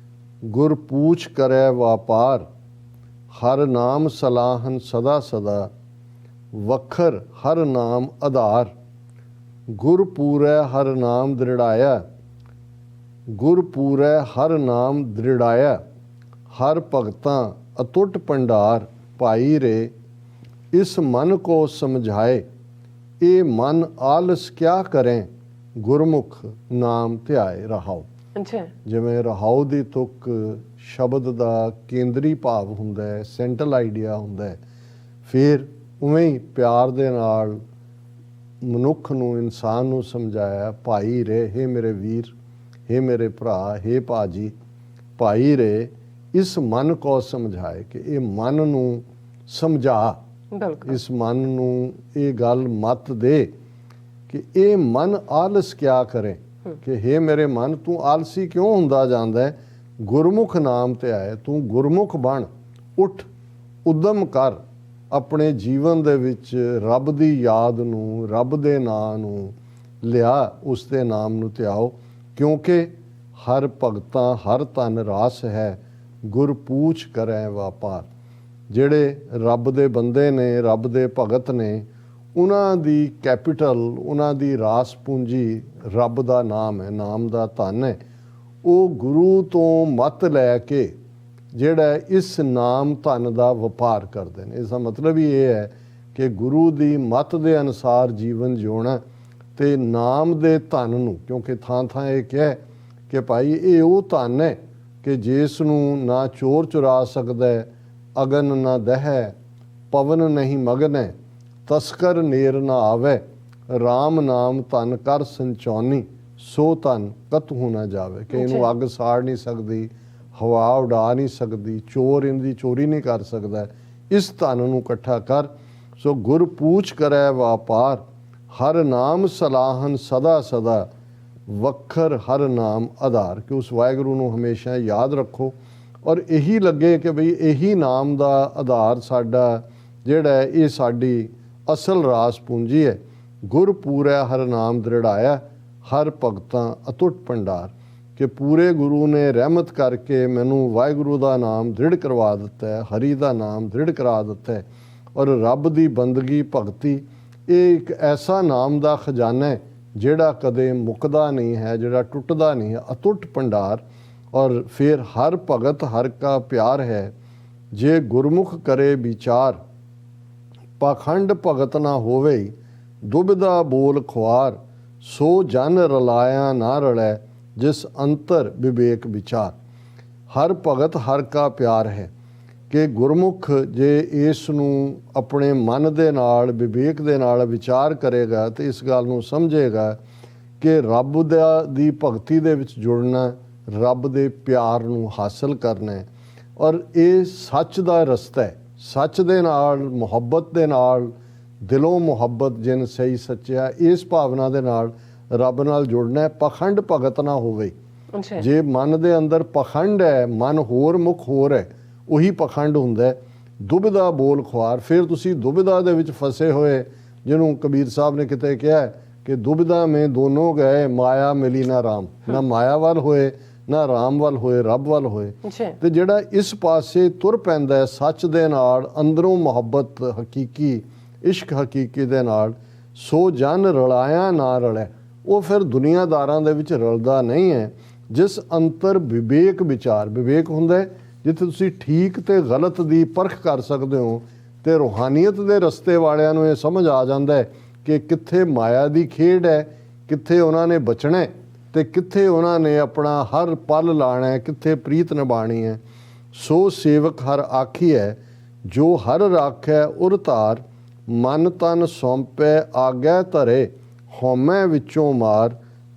ਗੁਰ ਪੂਛ ਕਰੈ ਵਾਪਾਰ, ਹਰ ਨਾਮ ਸਲਾਹਨ ਸਦਾ ਸਦਾ, ਵਖਰ ਹਰ ਨਾਮ ਆਧਾਰ, ਗੁਰ ਪੂਰੈ ਹਰ ਨਾਮ ਦ੍ਰਿੜਾਇਆ, ਗੁਰ ਪੂਰੈ ਹਰ ਨਾਮ ਦ੍ਰਿੜਾਇਆ, ਹਰ ਭਗਤਾਂ ਅਤੁੱਟ ਭੰਡਾਰ, ਭਾਈ ਰੇ ਇਸ ਮਨ ਕੋ ਸਮਝਾਏ, ਇਹ ਮਨ ਆਲਸ ਕਿਆ ਕਰੇ, ਗੁਰਮੁਖ ਨਾਮ ਧਿਆਏ ਰਹਾਓ। ਜਿਵੇਂ ਰਹਾਓ ਦੀ ਤੁਕ ਸ਼ਬਦ ਦਾ ਕੇਂਦਰੀ ਭਾਵ ਹੁੰਦਾ ਹੈ, ਸੈਂਟਰਲ ਆਈਡੀਆ ਹੁੰਦਾ ਹੈ, ਫਿਰ ਉਵੇਂ ਹੀ ਪਿਆਰ ਦੇ ਨਾਲ ਮਨੁੱਖ ਨੂੰ, ਇਨਸਾਨ ਨੂੰ ਸਮਝਾਇਆ, ਭਾਈ ਰੇ, ਹੇ ਮੇਰੇ ਵੀਰ, ਹੇ ਮੇਰੇ ਭਰਾ, ਹੇ ਭਾਜੀ, ਭਾਈ ਰੇ ਇਸ ਮਨ ਕੋ ਸਮਝਾਏ, ਕਿ ਇਹ ਮਨ ਨੂੰ ਸਮਝਾ, ਇਸ ਮਨ ਨੂੰ ਇਹ ਗੱਲ ਮਤ ਦੇ ਕਿ ਇਹ ਮਨ ਆਲਸ ਕਿਆ ਕਰੇ, ਕਿ ਹੇ ਮੇਰੇ ਮਨ ਤੂੰ ਆਲਸੀ ਕਿਉਂ ਹੁੰਦਾ ਜਾਂਦਾ ਹੈ, ਗੁਰਮੁਖ ਨਾਮ ਤੇ ਆਏ, ਤੂੰ ਗੁਰਮੁਖ ਬਣ, ਉੱਠ, ਉਦਮ ਕਰ, ਆਪਣੇ ਜੀਵਨ ਦੇ ਵਿੱਚ ਰੱਬ ਦੀ ਯਾਦ ਨੂੰ, ਰੱਬ ਦੇ ਨਾਂ ਨੂੰ ਲਿਆ, ਉਸ ਦੇ ਨਾਮ ਨੂੰ ਧਿਆਓ, ਕਿਉਂਕਿ ਹਰ ਭਗਤਾਂ ਹਰ ਧਨ ਰਾਸ ਹੈ, ਗੁਰ ਪੂਛ ਕਰੈ ਵਾਪਾਰ। ਜਿਹੜੇ ਰੱਬ ਦੇ ਬੰਦੇ ਨੇ, ਰੱਬ ਦੇ ਭਗਤ ਨੇ, ਉਹਨਾਂ ਦੀ ਕੈਪੀਟਲ, ਉਹਨਾਂ ਦੀ ਰਾਸ ਪੂੰਜੀ ਰੱਬ ਦਾ ਨਾਮ ਹੈ, ਨਾਮ ਦਾ ਧਨ ਹੈ। ਉਹ ਗੁਰੂ ਤੋਂ ਮੱਤ ਲੈ ਕੇ ਜਿਹੜਾ ਇਸ ਨਾਮ ਧਨ ਦਾ ਵਪਾਰ ਕਰਦੇ ਨੇ। ਇਸ ਦਾ ਮਤਲਬ ਹੀ ਇਹ ਹੈ ਕਿ ਗੁਰੂ ਦੀ ਮੱਤ ਦੇ ਅਨੁਸਾਰ ਜੀਵਨ ਜਿਉਣਾ ਤੇ ਨਾਮ ਦੇ ਧਨ ਨੂੰ, ਕਿਉਂਕਿ ਥਾਂ ਥਾਂ ਇਹ ਕਿਹਾ ਕਿ ਭਾਈ ਇਹ ਉਹ ਧਨ ਹੈ ਕਿ ਜਿਸ ਨੂੰ ਨਾ ਚੋਰ ਚੁਰਾ ਸਕਦਾ, ਅਗਨ ਨਾ ਦਹਿ, ਪਵਨ ਨਹੀਂ ਮਗਨ, ਤਸਕਰ ਨੇਰ ਨਾ ਆਵੇ, ਰਾਮ ਨਾਮ ਧਨ ਕਰ ਸੰਚਾਉਣੀ, ਸੋ ਧਨ ਕਤਹੂ ਨਾ ਜਾਵੇ। ਕਿ ਇਹਨੂੰ ਅੱਗ ਸਾੜ ਨਹੀਂ ਸਕਦੀ, ਹਵਾ ਉਡਾ ਨਹੀਂ ਸਕਦੀ, ਚੋਰ ਇਹਦੀ ਚੋਰੀ ਨਹੀਂ ਕਰ ਸਕਦਾ। ਇਸ ਧਨ ਨੂੰ ਇਕੱਠਾ ਕਰ। ਸੋ ਗੁਰ ਪੂਛ ਕਰੈ ਵਾਪਾਰ, ਹਰ ਨਾਮ ਸਲਾਹਨ ਸਦਾ ਸਦਾ, ਵੱਖਰ ਹਰ ਨਾਮ ਆਧਾਰ। ਕਿ ਉਸ ਵਾਹਿਗੁਰੂ ਨੂੰ ਹਮੇਸ਼ਾ ਯਾਦ ਰੱਖੋ ਔਰ ਇਹੀ ਲੱਗੇ ਕਿ ਬਈ ਇਹੀ ਨਾਮ ਦਾ ਆਧਾਰ ਸਾਡਾ ਜਿਹੜਾ ਹੈ, ਇਹ ਸਾਡੀ ਅਸਲ ਰਾਸ ਪੂੰਜੀ ਹੈ। ਗੁਰ ਪੂਰੈ ਹਰ ਨਾਮ ਦ੍ਰਿੜਾਇਆ, ਹਰ ਭਗਤਾਂ ਅਤੁੱਟ ਭੰਡਾਰ। ਕਿ ਪੂਰੇ ਗੁਰੂ ਨੇ ਰਹਿਮਤ ਕਰਕੇ ਮੈਨੂੰ ਵਾਹਿਗੁਰੂ ਦਾ ਨਾਮ ਦ੍ਰਿੜ ਕਰਵਾ ਦਿੱਤਾ ਹੈ, ਹਰੀ ਦਾ ਨਾਮ ਦ੍ਰਿੜ ਕਰਾ ਦਿੱਤਾ ਹੈ। ਔਰ ਰੱਬ ਦੀ ਬੰਦਗੀ ਭਗਤੀ ਇਹ ਇੱਕ ਐਸਾ ਨਾਮ ਦਾ ਖਜ਼ਾਨਾ ਹੈ ਜਿਹੜਾ ਕਦੇ ਮੁੱਕਦਾ ਨਹੀਂ ਹੈ, ਜਿਹੜਾ ਟੁੱਟਦਾ ਨਹੀਂ ਹੈ, ਅਤੁੱਟ ਭੰਡਾਰ। ਔਰ ਫਿਰ ਹਰ ਭਗਤ ਹਰ ਕਾ ਪਿਆਰ ਹੈ, ਜੇ ਗੁਰਮੁਖ ਕਰੇ ਵਿਚਾਰ, ਪਾਖੰਡ ਭਗਤ ਨਾ ਹੋਵੇ, ਦੁਬਿਧਾ ਬੋਲ ਖੁਆਰ, ਸੋ ਜਨ ਰਲਾਇਆ ਨਾ ਰਲੈ, ਜਿਸ ਅੰਤਰ ਵਿਵੇਕ ਵਿਚਾਰ। ਹਰ ਭਗਤ ਹਰ ਕਾ ਪਿਆਰ ਹੈ ਕਿ ਗੁਰਮੁਖ ਜੇ ਇਸ ਨੂੰ ਆਪਣੇ ਮਨ ਦੇ ਨਾਲ, ਵਿਵੇਕ ਦੇ ਨਾਲ ਵਿਚਾਰ ਕਰੇਗਾ ਤੇ ਇਸ ਗੱਲ ਨੂੰ ਸਮਝੇਗਾ ਕਿ ਰੱਬ ਦੀ ਭਗਤੀ ਦੇ ਵਿੱਚ ਜੁੜਨਾ, ਰੱਬ ਦੇ ਪਿਆਰ ਨੂੰ ਹਾਸਲ ਕਰਨਾ ਹੈ। ਔਰ ਇਹ ਸੱਚ ਦਾ ਰਸਤਾ ਹੈ, ਸੱਚ ਦੇ ਨਾਲ, ਮੁਹੱਬਤ ਦੇ ਨਾਲ, ਦਿਲੋਂ ਮੁਹੱਬਤ ਜਿਨ ਸਹੀ ਸੱਚਿਆ, ਇਸ ਭਾਵਨਾ ਦੇ ਨਾਲ ਰੱਬ ਨਾਲ ਜੁੜਨਾ ਹੈ। ਪਖੰਡ ਭਗਤ ਨਾ ਹੋਵੇ। ਜੇ ਮਨ ਦੇ ਅੰਦਰ ਪਖੰਡ ਹੈ, ਮਨ ਹੋਰ ਮੁਖ ਹੋਰ ਹੈ, ਉਹੀ ਪਖੰਡ ਹੁੰਦਾ ਹੈ। ਦੁਬਿਧਾ ਬੋਲ ਖੁਆਰ, ਫਿਰ ਤੁਸੀਂ ਦੁਬਿਧਾ ਦੇ ਵਿੱਚ ਫਸੇ ਹੋਏ, ਜਿਹਨੂੰ ਕਬੀਰ ਸਾਹਿਬ ਨੇ ਕਿਤੇ ਕਿਹਾ ਕਿ ਦੁਬਿਧਾ ਮੇਂ ਦੋਨੋਂ ਗਏ, ਮਾਇਆ ਮਿਲੀ ਨਾ ਰਾਮ। ਨਾ ਮਾਇਆ ਵੱਲ ਹੋਏ, ਨਾ ਰਾਮ ਵੱਲ ਹੋਏ, ਰੱਬ ਵੱਲ ਹੋਏ। ਤੇ ਜਿਹੜਾ ਇਸ ਪਾਸੇ ਤੁਰ ਪੈਂਦਾ ਹੈ ਸੱਚ ਦੇ ਨਾਲ, ਅੰਦਰੋਂ ਮੁਹੱਬਤ ਹਕੀਕੀ, ਇਸ਼ਕ ਹਕੀਕੀ ਦੇ ਨਾਲ, ਸੋ ਜਨ ਰਲਾਇਆ ਨਾ ਰਲੇ, ਉਹ ਫਿਰ ਦੁਨੀਆਦਾਰਾਂ ਦੇ ਵਿੱਚ ਰਲਦਾ ਨਹੀਂ ਹੈ। ਜਿਸ ਅੰਤਰ ਵਿਵੇਕ ਵਿਚਾਰ, ਵਿਵੇਕ ਹੁੰਦਾ ਹੈ ਜਿੱਥੇ ਤੁਸੀਂ ਠੀਕ ਤੇ ਗਲਤ ਦੀ ਪਰਖ ਕਰ ਸਕਦੇ ਹੋ। ਤੇ ਰੂਹਾਨੀਅਤ ਦੇ ਰਸਤੇ ਵਾਲਿਆਂ ਨੂੰ ਇਹ ਸਮਝ ਆ ਜਾਂਦਾ ਹੈ ਕਿ ਕਿੱਥੇ ਮਾਇਆ ਦੀ ਖੇਡ ਹੈ, ਕਿੱਥੇ ਉਹਨਾਂ ਨੇ ਬਚਣਾ ਤੇ ਕਿੱਥੇ ਉਹਨਾਂ ਨੇ ਆਪਣਾ ਹਰ ਪਲ ਲਾਣਾ ਹੈ, ਕਿੱਥੇ ਪ੍ਰੀਤ ਨਿਭਾਣੀ ਹੈ। ਸੋ ਸੇਵਕ ਹਰ ਆਖੀ ਹੈ, ਜੋ ਹਰ ਰਾਖੈ ਉਰ ਧਾਰ, ਮਨ ਤਨ ਸੌਂਪੈ ਆਗੈ ਧਰੇ, ਹਉਮੈ ਵਿੱਚੋਂ ਮਾਰ,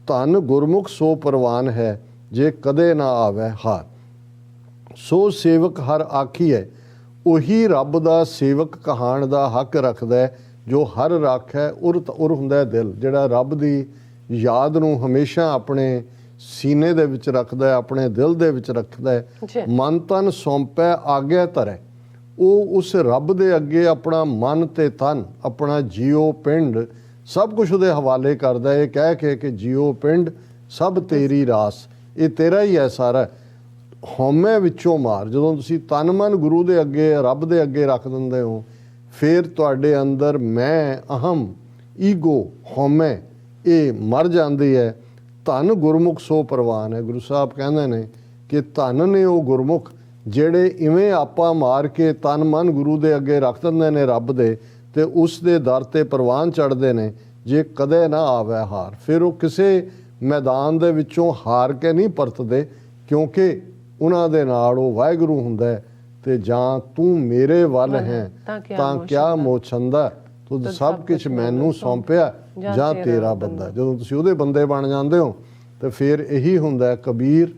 ਧਨ ਗੁਰਮੁਖ ਸੋ ਪ੍ਰਵਾਨ ਹੈ, ਜੇ ਕਦੇ ਨਾ ਆਵੇ ਹਾਰ। ਸੋ ਸੇਵਕ ਹਰ ਆਖੀ ਹੈ, ਉਹੀ ਰੱਬ ਦਾ ਸੇਵਕ ਕਹਾਣ ਦਾ ਹੱਕ ਰੱਖਦਾ ਹੈ, ਜੋ ਹਰ ਰਾਖੈ ਉਰ ਹੁੰਦਾ ਹੈ ਦਿਲ, ਜਿਹੜਾ ਰੱਬ ਦੀ ਯਾਦ ਨੂੰ ਹਮੇਸ਼ਾ ਆਪਣੇ ਸੀਨੇ ਦੇ ਵਿੱਚ ਰੱਖਦਾ ਹੈ, ਆਪਣੇ ਦਿਲ ਦੇ ਵਿੱਚ ਰੱਖਦਾ ਹੈ। ਮਨ ਤਨ ਸੌਂਪੈ ਆਗਿਆ ਧਰੈ, ਉਹ ਉਸ ਰੱਬ ਦੇ ਅੱਗੇ ਆਪਣਾ ਮਨ ਤੇ ਤਨ, ਆਪਣਾ ਜੀਓ ਪਿੰਡ ਸਭ ਕੁਝ ਉਹਦੇ ਹਵਾਲੇ ਕਰਦਾ ਹੈ, ਇਹ ਕਹਿ ਕੇ ਕਿ ਜੀਓ ਪਿੰਡ ਸਭ ਤੇਰੀ ਰਾਸ, ਇਹ ਤੇਰਾ ਹੀ ਹੈ ਸਾਰਾ। ਹਉਮੈ ਵਿੱਚੋਂ ਮਾਰ, ਜਦੋਂ ਤੁਸੀਂ ਤਨ ਮਨ ਗੁਰੂ ਦੇ ਅੱਗੇ, ਰੱਬ ਦੇ ਅੱਗੇ ਰੱਖ ਦਿੰਦੇ ਹੋ, ਫਿਰ ਤੁਹਾਡੇ ਅੰਦਰ ਮੈਂ, ਅਹਮ, ਈਗੋ, ਹਉਮੈ ਇਹ ਮਰ ਜਾਂਦੀ ਹੈ। ਧਨ ਗੁਰਮੁਖ ਸੋ ਪ੍ਰਵਾਨ ਹੈ। ਗੁਰੂ ਸਾਹਿਬ ਕਹਿੰਦੇ ਨੇ ਕਿ ਧਨ ਨੇ ਉਹ ਗੁਰਮੁਖ ਜਿਹੜੇ ਇਵੇਂ ਆਪਾ ਮਾਰ ਕੇ ਤਨ ਮਨ ਗੁਰੂ ਦੇ ਅੱਗੇ ਰੱਖ ਦਿੰਦੇ ਨੇ ਰੱਬ ਦੇ, ਤੇ ਉਸ ਦੇ ਦਰ ਤੇ ਪ੍ਰਵਾਨ ਚੜ੍ਹਦੇ ਨੇ, ਜੇ ਕਦੇ ਨਾ ਆਵੇ ਹਾਰ। ਫਿਰ ਉਹ ਕਿਸੇ ਮੈਦਾਨ ਦੇ ਵਿੱਚੋਂ ਹਾਰ ਕੇ ਨਹੀਂ ਪਰਤਦੇ, ਕਿਉਂਕਿ ਉਹਨਾਂ ਦੇ ਨਾਲ ਉਹ ਵਾਹਿਗੁਰੂ ਹੁੰਦਾ ਹੈ। ਤੇ ਜਾਂ ਤੂੰ ਮੇਰੇ ਵੱਲ ਹੈ ਤਾਂ ਕਿਆ ਮੋਛੰਦਾ, ਤੁਧ ਸਭ ਕੁਛ ਮੈਨੂੰ ਸੌਂਪਿਆ, ਜਾਂ ਤੇਰਾ ਬੰਦਾ। ਜਦੋਂ ਤੁਸੀਂ ਉਹਦੇ ਬੰਦੇ ਬਣ ਜਾਂਦੇ ਹੋ ਤੇ ਫਿਰ ਇਹੀ ਹੁੰਦਾ ਹੈ, ਕਬੀਰ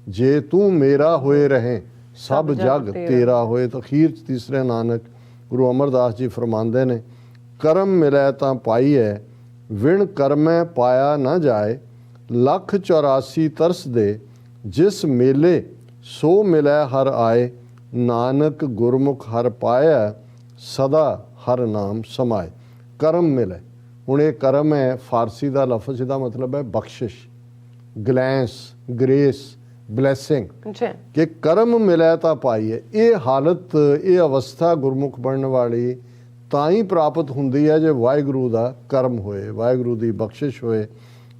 ਜੇ ਤੂੰ ਮੇਰਾ ਹੋਏ ਰਹੇ, ਸਭ ਜਗ ਤੇਰਾ ਹੋਏ। ਤਾਂ ਅਖੀਰ 'ਚ ਤੀਸਰੇ ਨਾਨਕ ਗੁਰੂ ਅਮਰਦਾਸ ਜੀ ਫਰਮਾਉਂਦੇ ਨੇ, ਕਰਮ ਮਿਲੈ ਤਾਂ ਪਾਈ ਹੈ, ਵਿਣ ਕਰਮੈ ਪਾਇਆ ਨਾ ਜਾਏ, ਲੱਖ 84 ਤਰਸ ਦੇ, ਜਿਸ ਮੇਲੇ सो मिलै हर आए, नानक गुरमुख हर पाया, सदा हर नाम समाए। करम मिले, हुण ये करम है फारसी का लफज, इसका मतलब है बख्शिश, ग्लैंस, ग्रेस, ब्लैसिंग जी कि करम मिलै तां पाईए। ये हालत, ये अवस्था गुरमुख बनने वाली ਤਾਂ ਹੀ ਪ੍ਰਾਪਤ ਹੁੰਦੀ ਹੈ ਜੇ ਵਾਹਿਗੁਰੂ ਦਾ ਕਰਮ ਹੋਏ, ਵਾਹਿਗੁਰੂ ਦੀ ਬਖਸ਼ਿਸ਼ ਹੋਏ।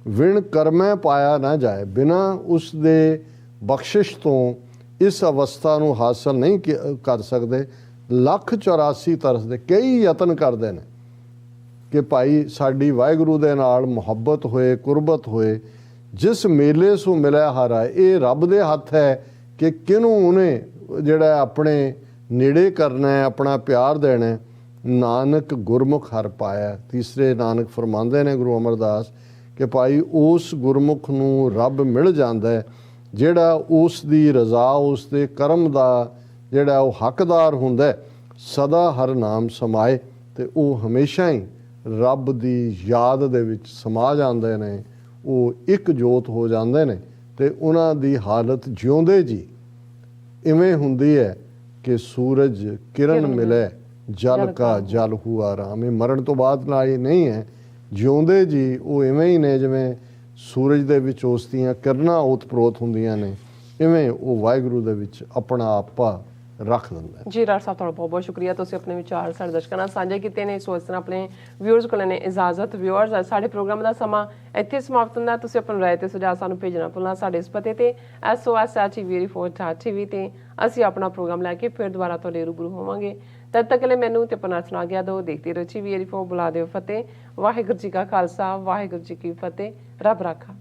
ਵਿਣ ਕਰਮੈ ਪਾਇਆ ਨਾ ਜਾਏ, ਬਿਨਾਂ ਉਸ ਦੇ ਬਖਸ਼ਿਸ਼ ਤੋਂ ਇਸ ਅਵਸਥਾ ਨੂੰ ਹਾਸਲ ਨਹੀਂ ਕਰ ਸਕਦੇ। 184 ਤਰਸਦੇ, ਕਈ ਯਤਨ ਕਰਦੇ ਨੇ ਕਿ ਭਾਈ ਸਾਡੀ ਵਾਹਿਗੁਰੂ ਦੇ ਨਾਲ ਮੁਹੱਬਤ ਹੋਏ, ਕੁਰਬਤ ਹੋਏ। ਜਿਸ ਮੇਲੇ ਸੋ ਮਿਲਿਆ ਹਾਰਾ, ਇਹ ਰੱਬ ਦੇ ਹੱਥ ਹੈ ਕਿ ਕਿਹਨੂੰ ਉਹਨੇ ਜਿਹੜਾ ਆਪਣੇ ਨੇੜੇ ਕਰਨਾ ਹੈ, ਆਪਣਾ ਪਿਆਰ ਦੇਣਾ ਹੈ। ਨਾਨਕ ਗੁਰਮੁਖ ਹਰ ਪਾਇਆ। ਤੀਸਰੇ ਨਾਨਕ ਫਰਮਾਉਂਦੇ ਨੇ ਗੁਰੂ ਅਮਰਦਾਸ ਕਿ ਭਾਈ ਉਸ ਗੁਰਮੁਖ ਨੂੰ ਰੱਬ ਮਿਲ ਜਾਂਦਾ ਹੈ ਜਿਹੜਾ ਉਸ ਦੀ ਰਜ਼ਾ, ਉਸ ਦੇ ਕਰਮ ਦਾ ਜਿਹੜਾ ਉਹ ਹੱਕਦਾਰ ਹੁੰਦਾ। ਸਦਾ ਹਰ ਨਾਮ ਸਮਾਏ, ਤੇ ਉਹ ਹਮੇਸ਼ਾ ਹੀ ਰੱਬ ਦੀ ਯਾਦ ਦੇ ਵਿੱਚ ਸਮਾ ਜਾਂਦੇ ਨੇ। ਉਹ ਇੱਕ ਜੋਤ ਹੋ ਜਾਂਦੇ ਨੇ ਤੇ ਉਹਨਾਂ ਦੀ ਹਾਲਤ ਜਿਉਂਦੇ ਜੀ ਇਵੇਂ ਹੁੰਦੀ ਹੈ ਕਿ ਸੂਰਜ ਕਿਰਨ ਮਿਲੇ, ਜਲ ਕਾ ਜਲ ਹੁਆ ਰਾਮ। ਇਹ ਮਰਨ ਤੋਂ ਬਾਅਦ ਨਾਲ ਹੀ ਨਹੀਂ ਹੈ, ਜਿਉਂਦੇ ਜੀ ਉਹ ਇਵੇਂ ਹੀ ਨੇ ਜਿਵੇਂ ਸੂਰਜ ਦੇ ਵਿੱਚ ਉਸ ਦੀਆਂ ਕਿਰਨਾਂ ਓਤ-ਪ੍ਰੋਤ ਹੁੰਦੀਆਂ ਨੇ, ਇਵੇਂ ਉਹ ਵਾਹਿਗੁਰੂ ਦੇ ਵਿੱਚ ਆਪਣਾ ਆਪਾ ਰੱਖ ਦਿੰਦਾ। ਜੀ ਡਾਕਟਰ ਸਾਹਿਬ, ਤੁਹਾਡਾ ਬਹੁਤ ਬਹੁਤ ਸ਼ੁਕਰੀਆ, ਤੁਸੀਂ ਆਪਣੇ ਵਿਚਾਰ ਸਾਡੇ ਦਰਸ਼ਕਾਂ ਨਾਲ ਸਾਂਝੇ ਕੀਤੇ ਨੇ। ਸੋ ਇਸ ਤਰ੍ਹਾਂ ਆਪਣੇ ਵਿਊਅਰਸ ਕੋਲ ਨੇ ਇਜਾਜ਼ਤ। ਵਿਊਅਰਸ, ਸਾਡੇ ਪ੍ਰੋਗਰਾਮ ਦਾ ਸਮਾਂ ਇੱਥੇ ਸਮਾਪਤ ਹੁੰਦਾ। ਤੁਸੀਂ ਆਪਣੀ ਰਾਏ ਤੇ ਸੁਝਾਅ ਸਾਨੂੰ ਭੇਜਣਾ ਭੁੱਲਣਾ ਸਾਡੇ ਇਸ ਪਤੇ ਤੇ SOS@tvreports.tv ਤੇ ਅਸੀਂ ਆਪਣਾ ਪ੍ਰੋਗਰਾਮ ਲੈ ਕੇ ਫਿਰ ਦੁਬਾਰਾ ਤੁਹਾਡੇ ਰੂਬਰੂ ਹੋਵਾਂਗੇ। ਤਦ ਤੱਕ ਲਈ ਮੈਨੂੰ ਤੇ ਆਪਣਾ ਸੁਣਾ ਗਿਆ ਦੋ। ਦੇਖਦੇ ਰਹੋ TV 4। ਬੁਲਾ ਦਿਓ ਫਤਿਹ। ਵਾਹਿਗੁਰੂ ਜੀ ਕਾ ਖਾਲਸਾ, ਵਾਹਿਗੁਰੂ ਜੀ ਕੀ ਫਤਿਹ। ਰੱਬ ਰਾਖਾ।